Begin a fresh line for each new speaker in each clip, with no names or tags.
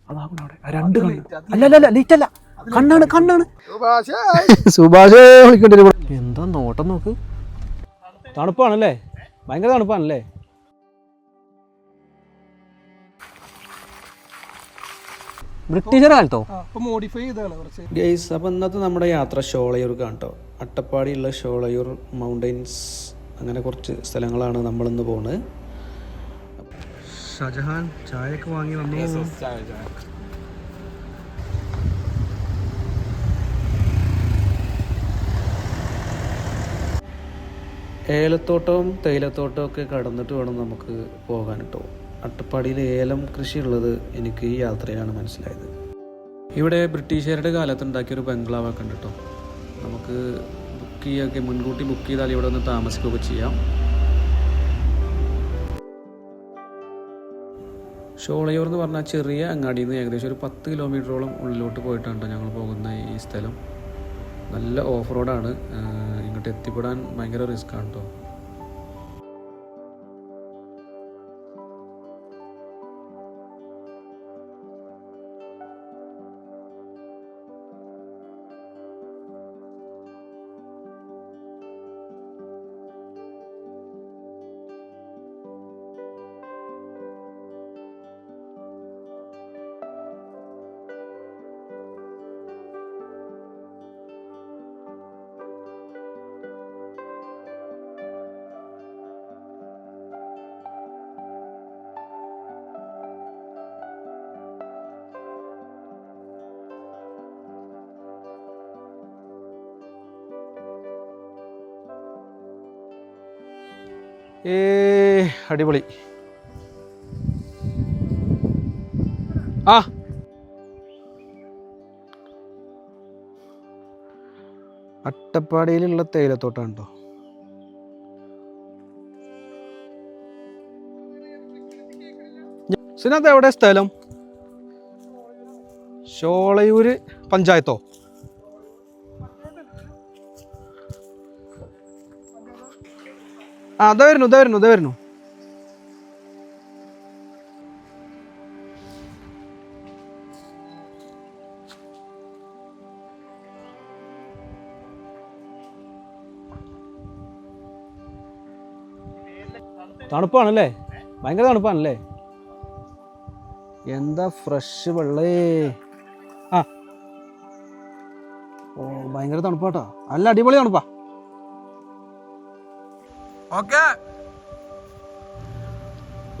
അതാകും അവിടെ രണ്ട് കണ്ണ്. അല്ല ലൈറ്റ് അല്ല, കണ്ണാണ്. സുഭാഷ് വിളിക്കേണ്ടി വരും. എന്താ നോട്ടം നോക്ക്. തണുപ്പാണല്ലേ, ഭയങ്കര തണുപ്പാണല്ലേ. ബ്രിട്ടീഷർ കാലത്തോ മോഡിഫൈ ചെയ്താണ് ഗൈസ്. അപ്പം ഇന്നത്തെ നമ്മുടെ യാത്ര ഷോളയൂർക്കാണ് കേട്ടോ. അട്ടപ്പാടിയുള്ള ഷോളയൂർ മൗണ്ടൻസ്, അങ്ങനെ കുറച്ച് സ്ഥലങ്ങളാണ് നമ്മളിന്ന് പോകുന്നത്. ഷാജഹാൻ ചായയൊക്കെ വാങ്ങി വന്നു. ഏലത്തോട്ടവും തേയിലത്തോട്ടവും ഒക്കെ കടന്നിട്ട് വേണം നമുക്ക് പോകാൻ കേട്ടോ. അട്ടപ്പാടിയിൽ ഏലം കൃഷിയുള്ളത് എനിക്ക് ഈ യാത്രയാണ് മനസ്സിലായത്. ഇവിടെ ബ്രിട്ടീഷുകാരുടെ കാലത്ത് ഉണ്ടാക്കിയൊരു ബംഗ്ലാവൊക്കെ ഉണ്ട് കേട്ടോ. നമുക്ക് ബുക്ക് ചെയ്യുകയൊക്കെ, മുൻകൂട്ടി ബുക്ക് ചെയ്താൽ ഇവിടെ ഒന്ന് താമസിക്കുകയൊക്കെ ചെയ്യാം. ഷോളയൂർ എന്ന് പറഞ്ഞാൽ ചെറിയ അങ്ങാടിയിൽ നിന്ന് ഏകദേശം ഒരു 10 കിലോമീറ്ററോളം ഉള്ളിലോട്ട് പോയിട്ടാണ് ഞങ്ങൾ പോകുന്ന ഈ സ്ഥലം. നല്ല ഓഫ് റോഡാണ്. ഇങ്ങോട്ട് എത്തിപ്പെടാൻ ഭയങ്കര റിസ്ക്കാണ് കേട്ടോ. അടിപൊളി. അട്ടപ്പാടിയിലുള്ള തേയിലത്തോട്ടം കേട്ടോ. സിനത് എവിടെ സ്ഥലം? ഷോളയൂര് പഞ്ചായത്തോ? ഇതാ വരുന്നു. തണുപ്പാണല്ലേ, ഭയങ്കര തണുപ്പാണല്ലേ. എന്താ ഫ്രഷ് വെള്ളേ. ഭയങ്കര തണുപ്പാട്ടാ, നല്ല അടിപൊളി തണുപ്പാ.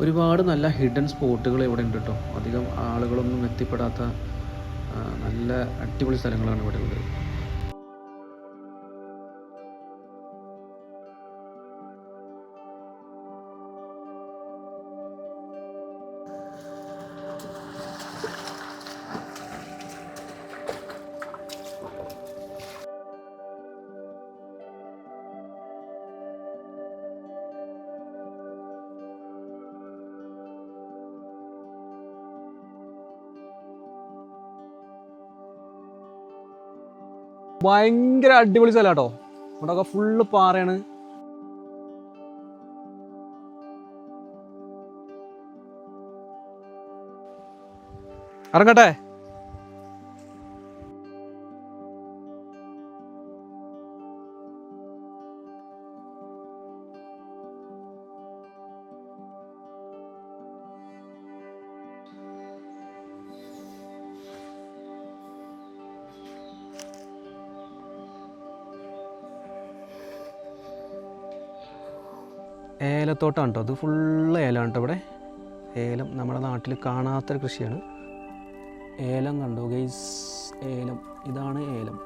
ഒരുപാട് നല്ല ഹിഡൻ സ്പോട്ടുകൾ ഇവിടെ ഉണ്ട് കേട്ടോ. അധികം ആളുകളൊന്നും എത്തിപ്പെടാത്ത നല്ല അടിപൊളി സ്ഥലങ്ങളാണ് ഇവിടെ ഉള്ളത്. ഭയങ്കര അടിപൊളി സ്ഥലം കേട്ടോ. ഇവിടെയൊക്കെ ഫുള്ള് പാറയാണ്. ഇറങ്ങട്ടെ. ഏലത്തോട്ടമാണ് കേട്ടോ. അത് ഫുള്ള് ഏലമാണ് കേട്ടോ. ഇവിടെ ഏലം നമ്മുടെ നാട്ടിൽ കാണാത്തൊരു കൃഷിയാണ്. ഏലം കണ്ടോ ഗൈസ്, ഏലം. ഇതാണ് ഏലം.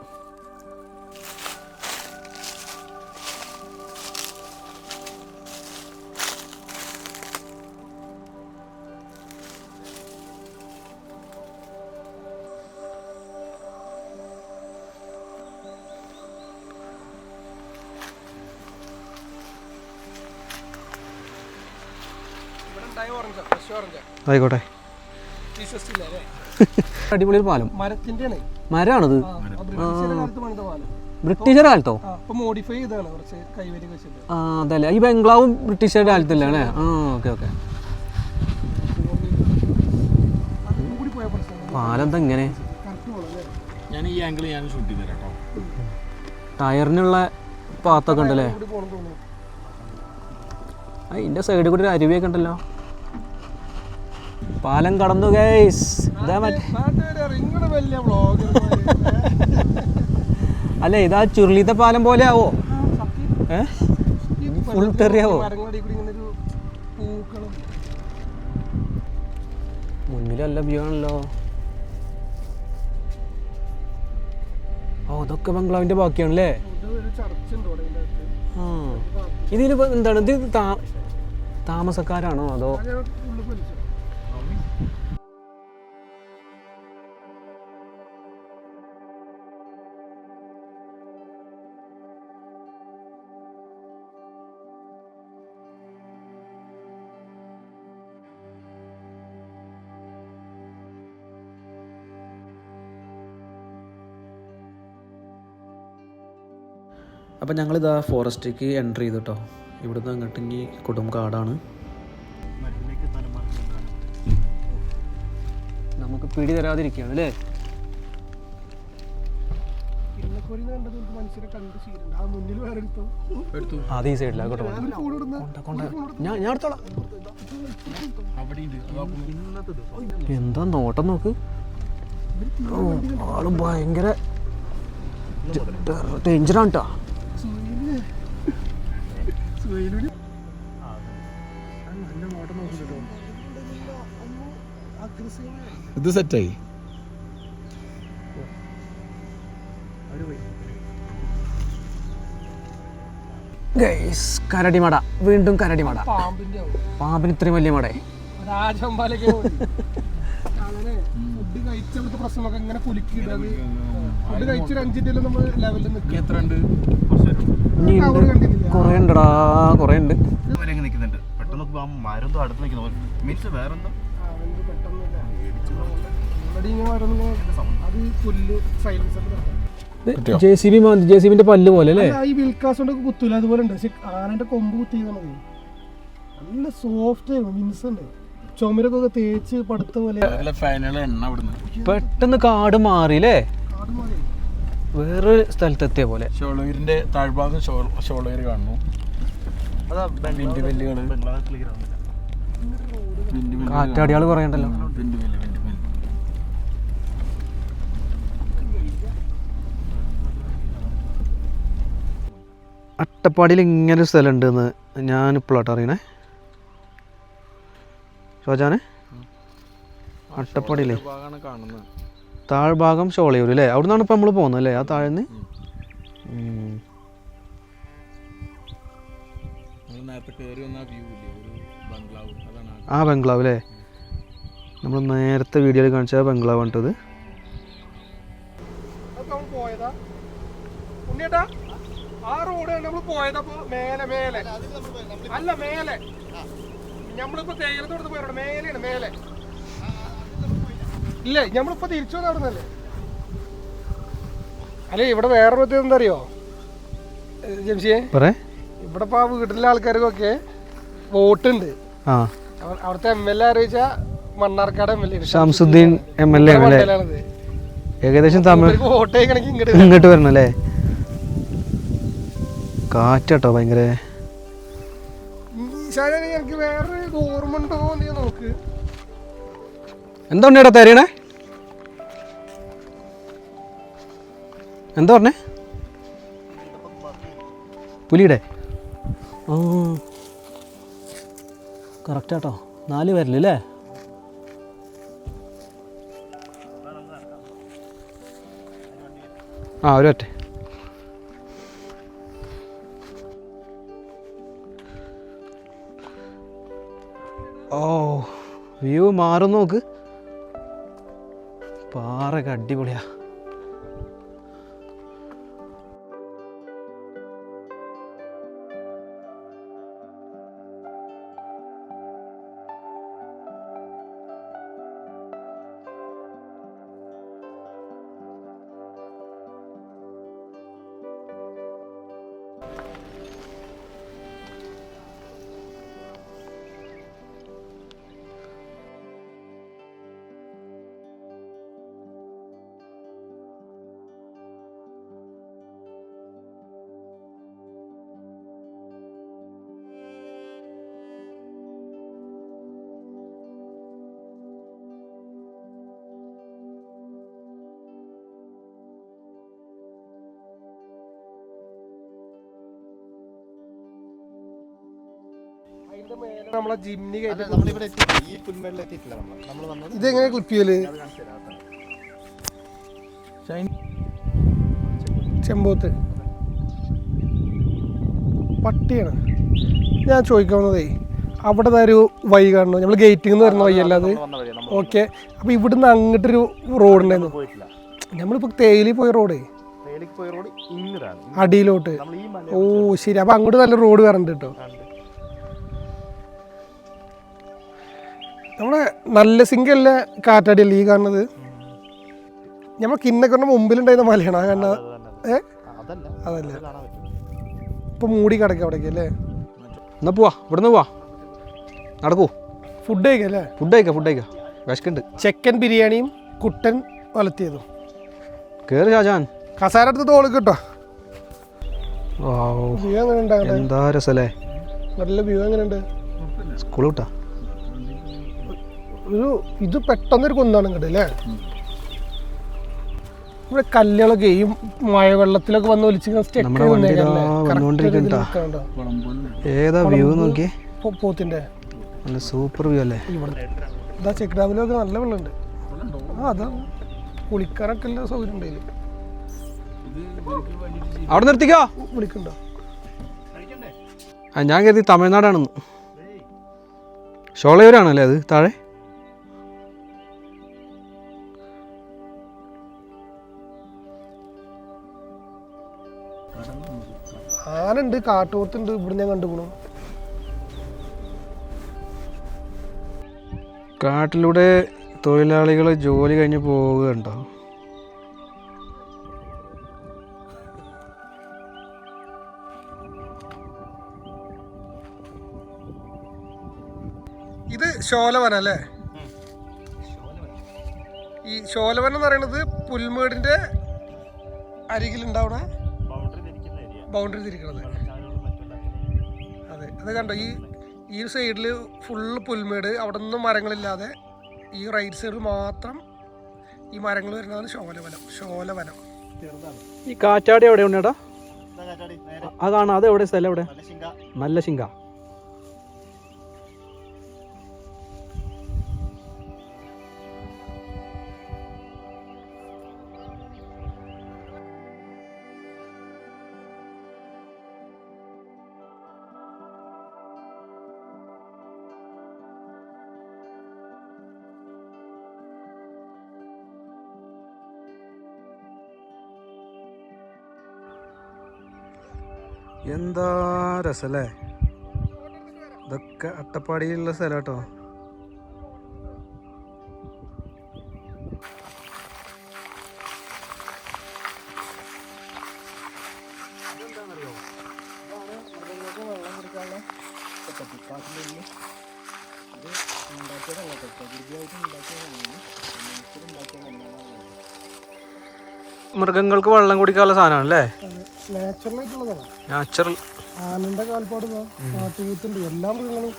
ആയിക്കോട്ടെ. അടിപൊളി പാലം, മരമാണത്. ബ്രിട്ടീഷുകാരുടെ കാലത്തോ? അതല്ലേ, ഈ ബംഗ്ലാവും ബ്രിട്ടീഷുകാരുടെ കാലത്തല്ലേ? ഓക്കെ. പാലെന്താ ഇങ്ങനെ?
ഞാൻ ഈ ആംഗിൾ ഞാൻ ഷൂട്ട് ചെയ്ത് തരാം കേട്ടോ.
ടയറിനുള്ള പാത്തൊക്കെ ഉണ്ടല്ലേ? അതിൻ്റെ സൈഡിൽ കൂടി ഒരു അരുവിയൊക്കെ ഉണ്ടല്ലോ. പാലം കടന്നു ഗൈസ്. അല്ല ഇതാ ചുരുളിത്തെ പാലം പോലെ ആവോ? ഫുൾ തെറിയാവോ? മുന്നിലല്ല വ്യൂ ആണല്ലോ. ഓ ഇതൊക്കെ ബംഗ്ലാവിന്റെ ബാക്കിയാണല്ലേ? ആ ഇതിലിപ്പോ എന്താണ് ഇത്? താമസക്കാരാണോ അതോ? അപ്പം ഞങ്ങളിതാ ഫോറസ്റ്റിലേക്ക് എൻട്രി ചെയ്തു കേട്ടോ. ഇവിടുന്ന് അങ്ങോട്ട് ഇനി കൊടും കാടാണ്. നമുക്ക് പിടി തരാതിരിക്കുകയാണ് അല്ലേ? അത് ഈ സൈഡിലാകട്ടെ. ഞാൻ എടുത്തോളാം. എന്താ നോട്ടം നോക്ക്. ആള് ഭയങ്കര ഡേഞ്ചറാണ് കേട്ടോ.
ഇത് സെറ്റായി.
കരടിമട, വീണ്ടും കരടിമട. പാമ്പിന് ഇത്രയും വലിയ മടേ? കൊറേ ഉണ്ടടാ, കൊറേ ഉണ്ട്. ജെസിബിന്റെ പല്ല് പോലെ അല്ലേ?
ഈ വിൽക്കാസോണ്ടൊക്കെ കുത്തൂല അതുപോലെ ഉണ്ട്. പക്ഷെ ആനന്റെ കൊമ്പ് കുത്തിയത് മതി. നല്ല സോഫ്റ്റ് മിൻസ് ഉണ്ട്. ചുമരൊക്കെ തേച്ച് പടുത്ത പോലെ.
പെട്ടെന്ന് കാട് മാറിയില്ലേ? വേറൊരു സ്ഥലത്തെത്തിയ പോലെ.
ഷോളൂരിന്റെ താഴ്ഭാഗം ഷോളൂര് കാണുന്നു.
കാറ്റാടിയാള് കുറേ ഉണ്ടല്ലോ. അട്ടപ്പാടിയിൽ ഇങ്ങനെ ഒരു സ്ഥലം ഉണ്ടെന്ന് ഞാനിപ്പോഴാട്ടോ അറിയണേ. ഷോജാനെ, അട്ടപ്പാടിയില്ലേ താഴ്ഭാഗം ഷോളയൂർ അല്ലേ? അവിടെ നിന്നാണ് ഇപ്പം നമ്മൾ പോകുന്നത് അല്ലേ? ആ താഴ്ന്ന് ആ ബംഗ്ലാവ് അല്ലേ? നമ്മൾ നേരത്തെ വീഡിയോയിൽ കാണിച്ച ബംഗ്ലാവ് കണ്ടത്.
ആ റോഡ് നമ്മൾ പോയതപ്പോ മേലെ മേലെ അല്ല മേലെ നമ്മളിപ്പോ തേയിലത്തോടത്ത് പോയ മേലെയാണ് മേലെ. ഇല്ലേ നമ്മളിപ്പോ തിരിച്ചു വന്ന അവിടെ നിന്നല്ലേ? അല്ലെ ഇവിടെ വേറെ പ്രത്യേകത എന്താ അറിയോ ജംഷിയെ? ഇവിടെ ഇപ്പൊ ആ വീട്ടിലെ ആൾക്കാർക്കൊക്കെ വോട്ടുണ്ട്. അവിടുത്തെ MLA അറിയിച്ച മണ്ണാർക്കാട് MLA
ഷംസുദ്ദീൻ MLA ഏകദേശം
വോട്ടേ കണക്ക്
ഇങ്ങോട്ട് വരണല്ലേ? കാറ്റാട്ടോ ഭയങ്കര.
എനിക്ക് വേറെ ഓർമ്മ ഉണ്ടോ നീ നോക്ക്.
എന്താ ഉണ്ണേടാ തരയണേ? എന്താ പറഞ്ഞേ? പുലിയുടെ ആ കറക്റ്റാട്ടോ. 4 പേരല്ലേ? ആ ഒരു ഒറ്റ. ഓ വ്യൂ മാറും നോക്ക്. പാറൊക്കെ അടിപൊളിയാ.
നമ്മളെ ജിമ്നി
നമ്മളിവിടെ എത്തിയിട്ടില്ല, ഈ പുൽമേടിൽ എത്തിയിട്ടില്ല. നമ്മൾ വന്നത്
ഇതെങ്ങനെ ക്ലിപ്പ് ചെയ്യല്? ചെമ്പോത്ത് പട്ടിയാണ്. ഞാൻ ചോദിക്കാവുന്നതേ, അവിടെ ഒരു വഴി കാണണോ? നമ്മൾ ഗേറ്റിൽ നിന്ന് വരുന്ന വഴിയല്ല അത്? ഓക്കെ. അപ്പോൾ ഇവിടുന്ന് അങ്ങോട്ടൊരു റോഡ് ഉണ്ടായിരുന്നു. നമ്മളിപ്പോൾ തേയിലി പോയ റോഡ് അടിയിലോട്ട്. ഓ ശരി. അപ്പോൾ അങ്ങോട്ട് നല്ല റോഡ് വരണ്ട് കേട്ടോ. നമ്മുടെ നല്ല സിംഗല്ലേ കാറ്റാടിയല്ലേ ഈ കാണുന്നത്? നമ്മൾ കിന്നക്കൊണ്ട മുമ്പിലുണ്ടായിരുന്ന മലയാണ് ആ കാണുന്നത്. അതല്ല, ഇപ്പൊ മൂടി കിടക്കുക അവിടേക്ക് അല്ലേ?
എന്നാ പോവാ, ഇവിടുന്ന് പോവാ, നടക്കൂ.
ഫുഡ് കഴിക്കല്ലേ?
ഫുഡ് കഴിക്കാം, വിശക്കുണ്ട്.
ചിക്കൻ ബിരിയാണിയും കുട്ടൻ വലത്തിയതും.
കേറി ഷാജാൻ,
കസാര എടുത്ത് തോള് കിട്ടോ. വ്യൂ എങ്ങനെ ഉണ്ടാകട്ടെ?
എന്താ രസല്ലേ,
നല്ല വ്യൂ എങ്ങനെയുണ്ട്?
സ്കൂൾ വിട്ടാ
ഇത് പെട്ടെന്നൊരു കുന്നാണ് ഇങ്ങോട്ട് അല്ലേ? ഇവിടെ കല്ലുകളൊക്കെ ഈ മഴവെള്ളത്തിലൊക്കെ വന്ന് ഒലിച്ച്
ഏതാ വ്യൂ നോക്കി?
പോത്തിന്റെ
നല്ല സൂപ്പർ വ്യൂ അല്ലേ?
ഇതാ ചെക്ക് ഡാമിലൊക്കെ നല്ല വെള്ളമുണ്ട്. അതാ കുളിക്കാനൊക്കെ എല്ലാ സൗകര്യം ഉണ്ടായില്ല.
അവിടെ നിർത്തിക്കോ.
വിളിക്കണ്ടോ?
ഞാൻ കരുതി തമിഴ്നാടാണെന്ന്. ഷോളയൂരാണല്ലേ അത് താഴെ?
ആനുണ്ട്, കാട്ടുപോത്തുണ്ട്. ഇവിടെ ഞാൻ കണ്ടുപോണു.
കാട്ടിലൂടെ തൊഴിലാളികൾ ജോലി കഴിഞ്ഞ് പോവുകയുണ്ടോ?
ഇത് ശോലവനം അല്ലേ? ഈ ശോലവനം എന്ന് പറയുന്നത് പുൽമേടിന്റെ അരികിലുണ്ടാവണ ബൗണ്ടറി തിരിക്കണത്. അതെ, അത് കണ്ടോ? ഈ സൈഡിൽ ഫുള്ള് പുൽമേട്, അവിടെ ഒന്നും മരങ്ങളില്ലാതെ ഈ റൈറ്റ് സൈഡിൽ മാത്രം ഈ മരങ്ങൾ വരുന്നതാണ് ശോലവനം.
ഈ കാറ്റാടി എവിടെ ഉണ്ടേടാ? ആ കാണാം, അത് എവിടെ സ്ഥലം? എവിടെ? നല്ല ശിങ്ക. എന്താ രസല്ലേ, ഇതൊക്കെ അട്ടപ്പാടിയിലുള്ള സ്ഥലം കേട്ടോ. മൃഗങ്ങൾക്ക് വെള്ളം കുടിക്കാനുള്ള സാധനമാണ് അല്ലേ? നാച്ചുറൽ.
ആനന്റെ കാൽപ്പാട്, കാട്ടുകൂത്തുണ്ട്, എല്ലാ മൃഗങ്ങളും.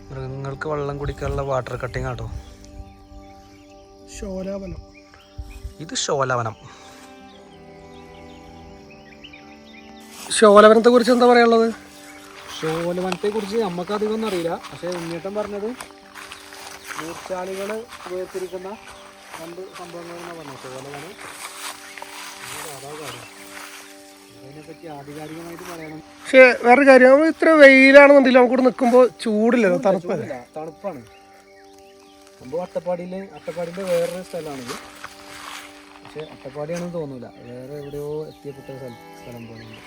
മൃഗങ്ങൾക്ക് വെള്ളം കുടിക്കാനുള്ള വാട്ടർ കട്ടിങ് ആട്ടോ.
ശോലാവനം.
ഇത് ശോലവനം.
ശോലവനത്തെ കുറിച്ച് എന്താ പറയാനുള്ളത്?
ശോലവനത്തെ കുറിച്ച് നമുക്ക് അധികം ഒന്നും അറിയില്ല. പക്ഷെ ഉണ്ണിയേട്ടൻ പറഞ്ഞത് മൂർച്ചാളികൾ വേർതിരിക്കുന്ന രണ്ട് സംഭവങ്ങളെന്നാണ് പറഞ്ഞത്. ശോലവനം അതിനെപ്പറ്റി ആധികാരികമായിട്ട് പറയണം.
പക്ഷെ വേറൊരു കാര്യം, ഇത്ര വെയിലാണെന്നുണ്ടെങ്കിൽ നമുക്കിവിടെ നിൽക്കുമ്പോൾ ചൂടില്ലല്ലോ,
തണുപ്പാണ്. സംഭവം അട്ടപ്പാടിൻ്റെ വേറൊരു സ്ഥലമാണിത്. പക്ഷെ അട്ടപ്പാടിയാണെന്ന് തോന്നൂല, വേറെ എവിടെയോ എത്തിയപ്പെട്ട സ്ഥലം തോന്നുന്നു.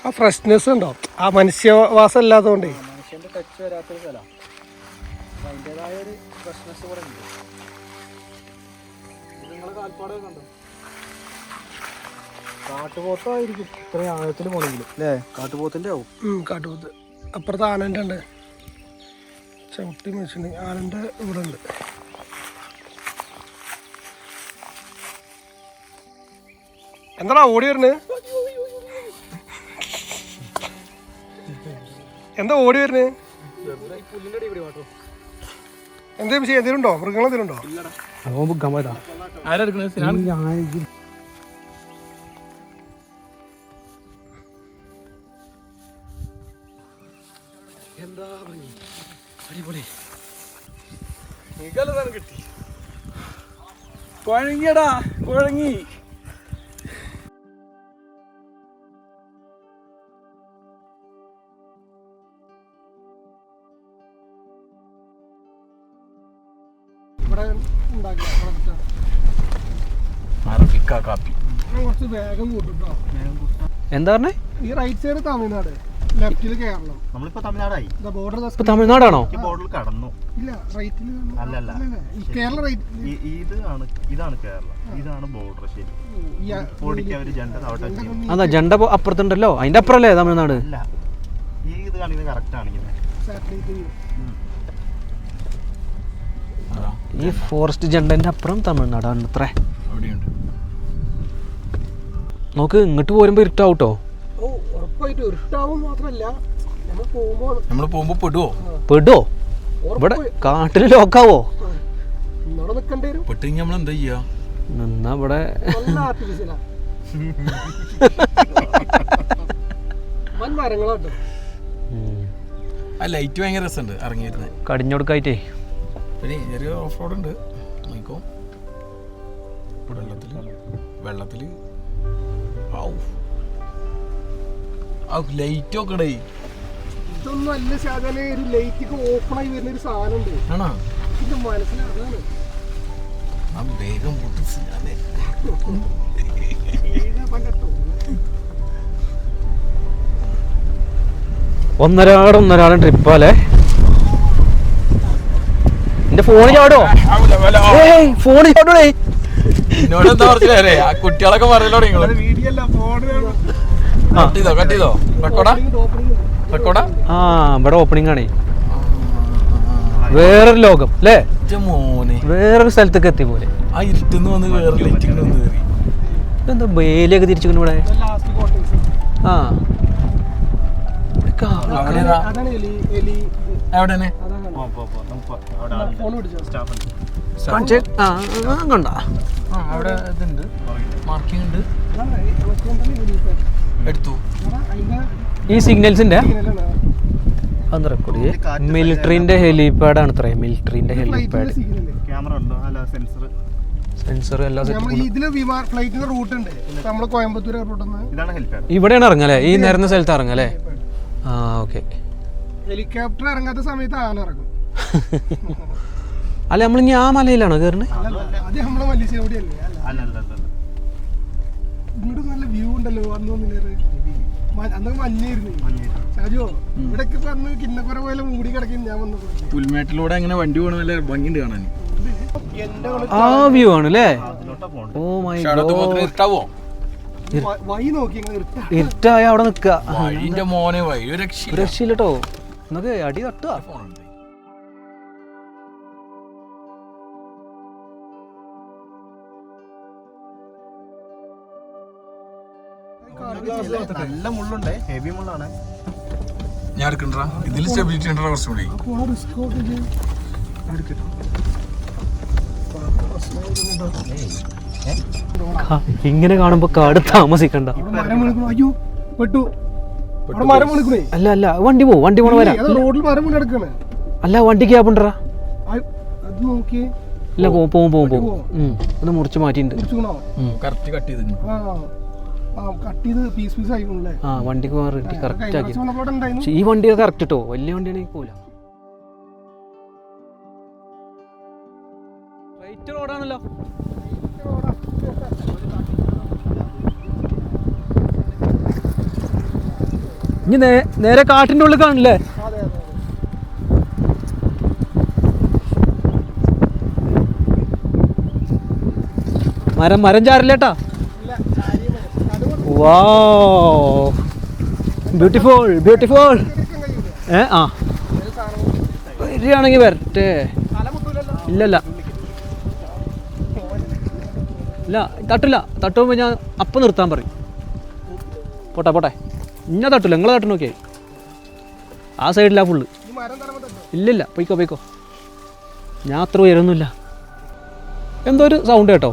ആ ഫ്രഷ്നെസ് ഉണ്ടോ? ആ മനുഷ്യവാസം ഇല്ലാത്തതുകൊണ്ടേ
മനുഷ്യന്റെ ടച്ച് വരാത്തൊരു സ്ഥലമാണ്. അപ്പം അതിൻ്റെതായ ഒരു ഫ്രഷ്നെസ് കൂടെ ഉണ്ട്. നിങ്ങളെ കാൽപ്പാടൊക്കെ ഉണ്ടോ? കാട്ടുപോത്തായിരിക്കും ഇത്രയും ആഴത്തിൽ പോകണമെങ്കിൽ അല്ലേ? കാട്ടുപോത്തിൻ്റെ ആവും.
കാട്ടുപോത്ത്. അപ്പുറത്ത് ആനൻ്റെ ഉണ്ട്, ചവിട്ടി മെഷീൻ. ആനൻ്റെ ഇവിടെ ഉണ്ട്. എന്താടാ ഓടി വരുന്നത്? എന്താ ഓടി വരുന്നത്? എന്തേലും ചെയ്യാൻ എന്തെങ്കിലും ഉണ്ടോ? മൃഗങ്ങളെന്തെങ്കിലും ഉണ്ടോ? എന്താ ഭംഗി, അടിപൊളി.
കിട്ടി കുഴങ്ങിയടാ, കുഴങ്ങി.
ഇവിടെ ഉണ്ടാക്കിയ
കാപ്പി
കുറച്ച് വേഗം കൂട്ടുട്ടോ.
എന്താ പറഞ്ഞേ?
ഈ റൈറ്റ് സൈഡ് തമിഴ്നാട്, ലെഫ്റ്റില് കേരളം.
നമ്മളിപ്പോ തമിഴ്നാടായി.
ബോർഡർ
ഇപ്പൊ തമിഴ്നാടാണോ?
ബോർഡർ കടന്നു.
ഇല്ല, റൈറ്റില്
അല്ലല്ല,
കേരള റൈറ്റ്.
ഇതാണ് കേരളം, ഇതാണ് ബോർഡർ. ശരി, ഓടിക്കാൻ ഒരു ജണ്ട അവിടെ
അതാ ജണ്ട അപ്പുറത്തുണ്ടല്ലോ, അതിന്റെ അപ്പുറല്ലേ തമിഴ്നാട്?
അല്ല, ഈ ഇത് കാണിക്കുന്നത് കറക്റ്റ് ആണെങ്കിൽ
ഈ ഫോറസ്റ്റ് ജണ്ടന്റെ അപ്പുറം തമിഴ്നാടാണ് അത്രേ. നോക്ക്, ഇങ്ങോട്ട് പോരുമ്പോ ഇരുട്ടാവൂട്ടോ.
ഉറപ്പായിട്ട് ഇരുട്ടാവും. മാത്രല്ല
നമ്മള് പോകുമ്പോ പെടുവോ?
ഇവിടെ കാട്ടില് ലോക്കാവോ?
നിക്കണ്ടേ വരും.
പെട്ട് കഴിഞ്ഞാൽ നമ്മൾ എന്താ ചെയ്യാ?
നിന്നാ ഇവിടെ
ആർട്ടിഫിഷ്യലാ. വൻ മരങ്ങളാട്ടോ.
ആ ലൈറ്റ് ഭയങ്കര രസമുണ്ട് ഇറങ്ങി വരുന്നത്.
കടിഞ്ഞൊടുക്കായിട്ടേ
പിന്നെ ചെറിയ ഓഫ് റോഡ് ഉണ്ട്. നോക്കോ, വെള്ളത്തില് ലൈറ്റ് ഒക്കെ ഇടേ.
ഇതൊന്നും അല്ല സാധാരണ ഒരു ലൈറ്റ് ഓപ്പൺ ആയി വരുന്ന ഒരു സാധനം ഉണ്ട്.
ആണോ?
ഇത് മനസ്സിലാണ്.
ആ വേഗം പൊട്ടിച്ച് ഞാനേ
ഒന്നരാടം ട്രിപ്പാലേ. എന്റെ ഫോണ് ചാടോ? ഫോണ് ചാടോടേ.
എന്നോട് എന്താ പറഞ്ഞേ? ആ കുട്ടികളൊക്കെ പറയലോ കട്ടിതോ റെക്കോർഡാ.
ആ, ഇവിടെ ഓപ്പണിംഗ് ആണേ. വേറൊരു ലോകം അല്ലേ?
മോനെ
വേറൊരു സ്ഥലത്തേക്ക് എത്തി പോലെ.
ആ ഇരുട്ടുന്ന് വന്ന് വേറെ ലൈറ്റിങ് വന്ന് കയറി.
ഇതെന്താ വേലിയൊക്കെ തിരിച്ചിരിക്കുന്നു ഇവിടെ? ആ,
എവിടെയാണ്?
കണ്ട
അവിടെ ഇതുണ്ട്, മാർക്കിംഗ് ഉണ്ട്. എടുത്തു
ഈ സിഗ്നൽസിന്റെ അതൊന്ന് റെക്കോർഡ് ചെയ്യേ. മിലിറ്ററിന്റെ ഹെലിപാഡാണ് ഇത്ര. മിലിറ്ററിന്റെ ഹെലിപാഡ്,
ക്യാമറ ഉണ്ടോ? അല്ല,
സെൻസർ എല്ലാം
ഫ്ലൈറ്റിന്റെ റൂട്ട് ഉണ്ട്. നമ്മള് കോയമ്പത്തൂർ എയർപോർട്ടിൽ
ഇതാണ് ഹെലിപാഡ്.
ഇവിടെയാണ് ഇറങ്ങല്ലേ? ഈ നിരന്ന സ്ഥലത്ത് ഇറങ്ങല്ലേ? ആ, ഓക്കെ.
ഹെലികോപ്റ്റർ ഇറങ്ങാത്ത സമയത്ത് ആന ഇറങ്ങും.
അല്ല, നമ്മൾ ആ മലയിലാണോ കയറുന്നത്?
അത് നമ്മളെ മല്ലിശ്ശേരിയല്ലേ? ഇങ്ങോട്ട് നല്ല വ്യൂ ഉണ്ടല്ലോ. അന്ന് മഞ്ഞായിരുന്നു. ഷാജോ, ഇവിടൊക്കെ അന്ന് കിന്നക്കുറ പോലെ മൂടി കിടക്കുന്നു. ഞാൻ വന്നത്
പുൽമേട്ടിലൂടെ അങ്ങനെ വണ്ടി പോകണ നല്ല ഭംഗിയുണ്ട് കാണാൻ.
ആ വ്യൂ ആണ് അല്ലേ? Oh my god.
വഴി നോക്കി
ഇരുട്ടായ അവിടെ നിക്ക.
വഴിന്റെ മോനെ വഴി
രക്ഷയില്ലട്ടോ. എന്നൊക്കെ അടി തട്ടുക.
നല്ല മുള്ളുണ്ട്, ഹെവി മുള്ളാണ്.
ഞാൻ എടുക്കണ്ടാ, ഇതിൽ സ്റ്റെബിലിറ്റി ഉണ്ടോ? കുറച്ചുകൂടി
ഇങ്ങനെ കാണുമ്പോ കാട് താമസിക്കണ്ട. അല്ല അല്ല, വണ്ടി പോണ വരാം. അല്ല, വണ്ടി ക്യാബ് ഉണ്ടോ? ഇല്ല, പോവും. ഒന്ന് മുറിച്ച് മാറ്റിണ്ട്. ആ, വണ്ടിക്ക് കറക്റ്റ് ആക്കി. ഈ വണ്ടിയൊക്കെ കറക്റ്റ് കേട്ടോ. വലിയ വണ്ടിയാണെങ്കിൽ പോല. റൈറ്റ് റോഡാണല്ലോ. ഇനി നേരെ കാട്ടിന്റെ ഉള്ളിൽ കാണില്ലേ? മരം ചാരില്ലേട്ടാ. വാവ്, ബ്യൂട്ടിഫുൾ. ആ, വരികയാണെങ്കിൽ വരട്ടെ. ഇല്ല, തട്ടുമ്പോൾ ഞാൻ അപ്പം നിർത്താൻ പറയും. പോട്ടെ, ഇന്ന തട്ടില്ല. നിങ്ങളെ തട്ടു നോക്കിയായി. ആ സൈഡിലാ ഫുള്ള്. ഇല്ല, പോയിക്കോ. ഞാൻ അത്ര ഉയരൊന്നുമില്ല. എന്തോ ഒരു സൗണ്ട് കേട്ടോ.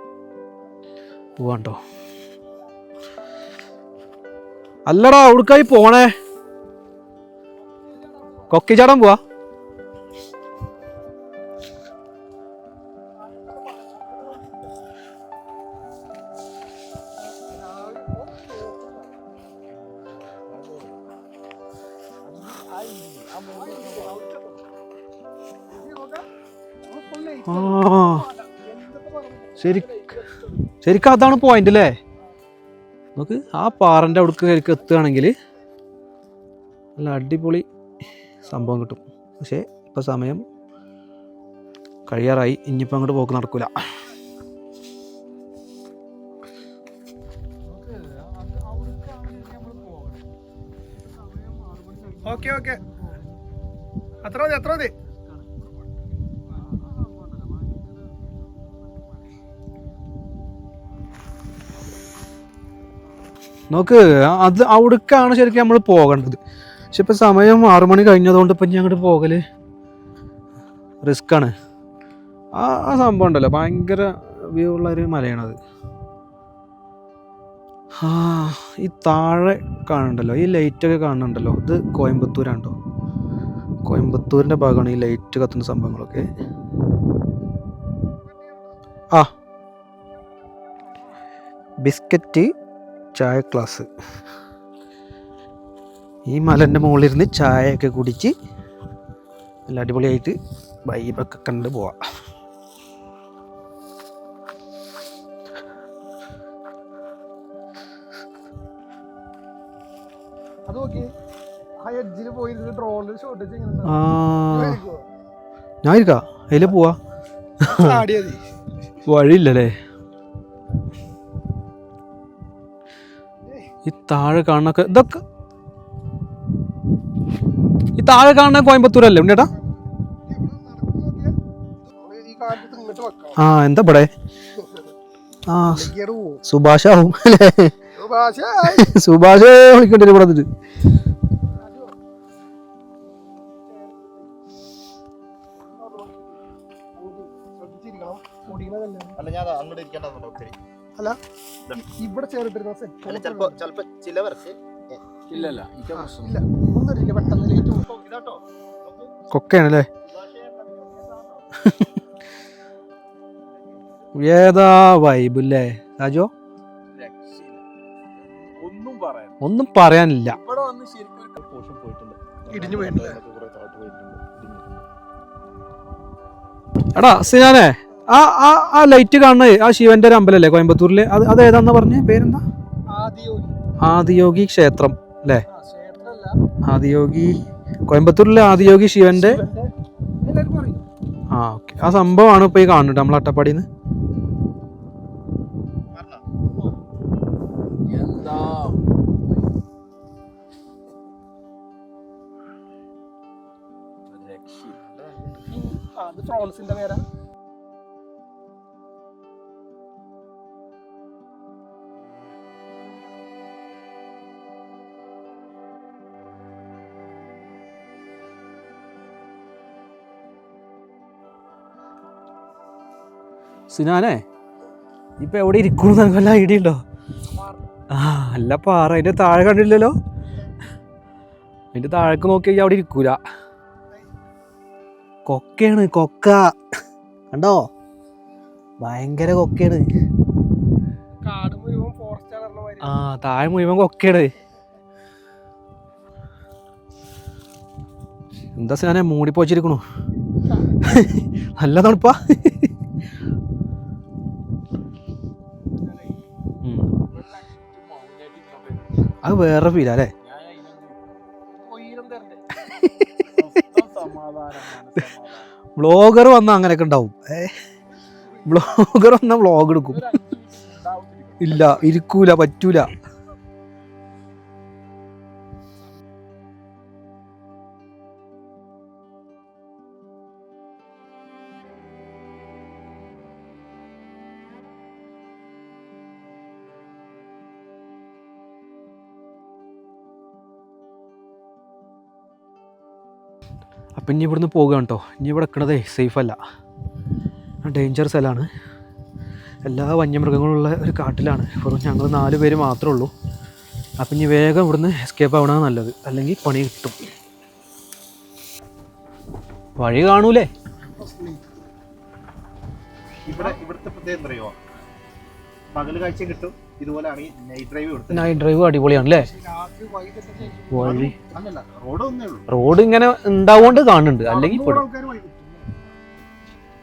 പോവാണ്ടോ. അല്ലടാ അവിടേക്കായി പോണേ, കൊക്കി ചാടാൻ പോവാ. ശരിക്കും അതാണ് പോയിന്റ് അല്ലേ. നമുക്ക് ആ പാറൻ്റെ അവിടേക്ക് ശരിക്കും എത്തുകയാണെങ്കിൽ നല്ല അടിപൊളി സംഭവം കിട്ടും. പക്ഷേ ഇപ്പം സമയം കഴിയാറായി, ഇനിയിപ്പോൾ അങ്ങോട്ട് പോക്ക് നടക്കൂല.
ഓക്കെ ഓക്കെ, അത്ര മതി അത്ര മതി.
നോക്ക് അത് അവിടേക്കാണ് ശരിക്കും നമ്മൾ പോകേണ്ടത്. പക്ഷെ ഇപ്പം സമയം 6 മണി കഴിഞ്ഞതുകൊണ്ട് ഇപ്പം ഞാൻ അങ്ങോട്ട് പോകൽ റിസ്ക്കാണ്. ആ സംഭവം ഉണ്ടല്ലോ, ഭയങ്കര വ്യൂ ഉള്ളൊരു മലയാണത്. ഈ താഴെ കാണുന്നുണ്ടല്ലോ, ഈ ലൈറ്റൊക്കെ കാണുന്നുണ്ടല്ലോ, ഇത് കോയമ്പത്തൂരാണ് കേട്ടോ. കോയമ്പത്തൂരിൻ്റെ ഭാഗമാണ് ഈ ലൈറ്റ് കത്തുന്ന സംഭവങ്ങളൊക്കെ. ബിസ്ക്കറ്റ് ചായ ക്ലാസ്. ഈ മലൻ്റെ മുകളിലിരുന്ന് ചായയൊക്കെ കുടിച്ച് നല്ല അടിപൊളിയായിട്ട് വൈബൊക്കെ കണ്ട് പോവാം. ഞാൻ ഇരിക്കാ അതിലെ പോവാ, വഴിയില്ലല്ലേ. ഈ താഴെ കാണുന്നൊക്കെ ഇതൊക്കെ ഈ താഴെ കാണുന്ന കോയമ്പത്തൂരല്ലേ ഉണ്ടേട്ടാ? എന്താ ഇവിടെ സുഭാഷാവും അല്ലേ? സുഭാഷ വിളിക്കേണ്ടി വരും ഇവിടെ വന്നിട്ട്.
അല്ല ഇവിടെ ചേർത്തിരുന്ന
കൊക്കയാണല്ലേ. ഏതാ വൈബല്ലേ രാജോ, ഒന്നും പറയാനില്ല. എടാ സിനാനെ, ആ ലൈറ്റ് കാണുന്നത് ആ ശിവന്റെ ഒരു അമ്പലല്ലേ കോയമ്പത്തൂരില്? അത് ഏതാന്ന് പറഞ്ഞ പേരെന്താ? ആദിയോഗി ക്ഷേത്രം അല്ലേ? ആദിയോഗി, കോയമ്പത്തൂരിലെ ആദിയോഗി ശിവന്റെ. ഓക്കെ, ആ സംഭവമാണ് ഇപ്പൊ ഈ കാണുന്നുണ്ട് നമ്മൾ അട്ടപ്പാടിന്ന്.
ഫ്രോൺസിന്റെ പേരാ.
സിനാനെ ഇപ്പൊ എവിടെ ഇരിക്കുന്നു വല്ല ഐഡിയ ഉണ്ടോ? അല്ല പാറ അതിന്റെ താഴെ കണ്ടില്ലല്ലോ. അതിന്റെ താഴേക്ക് നോക്കിയാൽ അവിടെ ഇരിക്കൂല. കൊക്കയാണ്, കൊക്ക കണ്ടോ, ഭയങ്കര കൊക്കയാണ്. താഴെ മുഴുവൻ കൊക്കയാണ്. എന്താ സിനാനെ മൂടി പോച്ചിരിക്കണു? നല്ല തണുപ്പാ. അത് വേറെ ഫീലാ അല്ലേ? വ്ളോഗർ വന്നാൽ അങ്ങനെയൊക്കെ ഉണ്ടാവും. വ്ളോഗർ വന്നാൽ വ്ളോഗ് എടുക്കും. ഇല്ല, ഇരിക്കൂല, പറ്റൂല. അപ്പം ഇനി ഇവിടുന്ന് പോകുക കേട്ടോ. ഇനി ഇവിടെ നിൽക്കണതേ സേഫ് അല്ല, ഡേഞ്ചർ സ്ഥലമാണ്. എല്ലാ വന്യമൃഗങ്ങളുള്ള ഒരു കാട്ടിലാണ്. വെറും ഞങ്ങൾ 4 പേര് മാത്രമേ ഉള്ളൂ. അപ്പം ഇനി വേഗം ഇവിടുന്ന് എസ്കേപ്പ് ആവണതാണ് നല്ലത്, അല്ലെങ്കിൽ പണി കിട്ടും. വഴി കാണൂലേ?
ഇവിടുത്തെ പ്രത്യേകം അറിയോ, പകല് കാഴ്ച കിട്ടും. ഇതുപോലെ
നൈറ്റ് ഡ്രൈവ് അടിപൊളിയാണ് അല്ലേ? വഴി റോഡ് ഇങ്ങനെ ഉണ്ടാവുകൊണ്ട് കാണുന്നുണ്ട്, അല്ലെങ്കിൽ പെടും.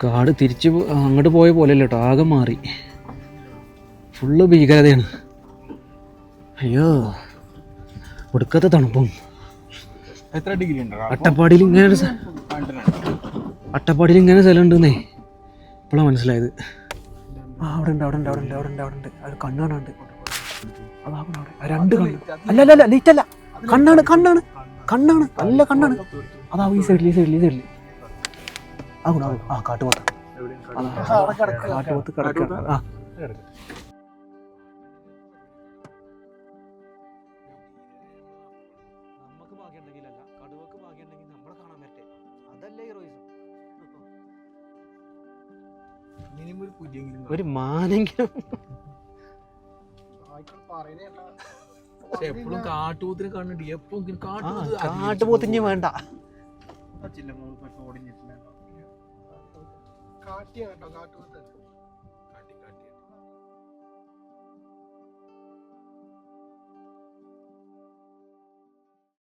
കാട് തിരിച്ച് അങ്ങോട്ട് പോയ പോലെയല്ല കേട്ടോ, ആകെ മാറി. ഫുള്ള് ഭീകരതയാണ്. അയ്യോ, ഒടുക്കത്തെ തണുപ്പും.
എത്ര ഡിഗ്രി ഉണ്ട്?
അട്ടപ്പാടിയിൽ ഇങ്ങനെ സ്ഥലം ഉണ്ടെന്നേ ഇപ്പോഴാണ് മനസ്സിലായത്. അവിടെ ഉണ്ട് അത് കണ്ണാണുണ്ട്. അതാകും അവിടെ 2 കണ്ണ്. അല്ല ലൈറ്റ് അല്ല, കണ്ണാണ് നല്ല കണ്ണാണ്. അതാവും ഈ സൈഡിൽ ആകും. ആ കാട്ടുപോത്ത് കിടക്കുകയാണ്. ആ ഒരു മാനെങ്കിലും
എപ്പോഴും കാട്ടുപോത്തിന് കണ്ടിട്ട് എപ്പോഴും
കാട്ടുപോത്തിഞ്ഞ് വേണ്ട.
കാട്ടിയ കേട്ടോ കാട്ടുപോത്ത്.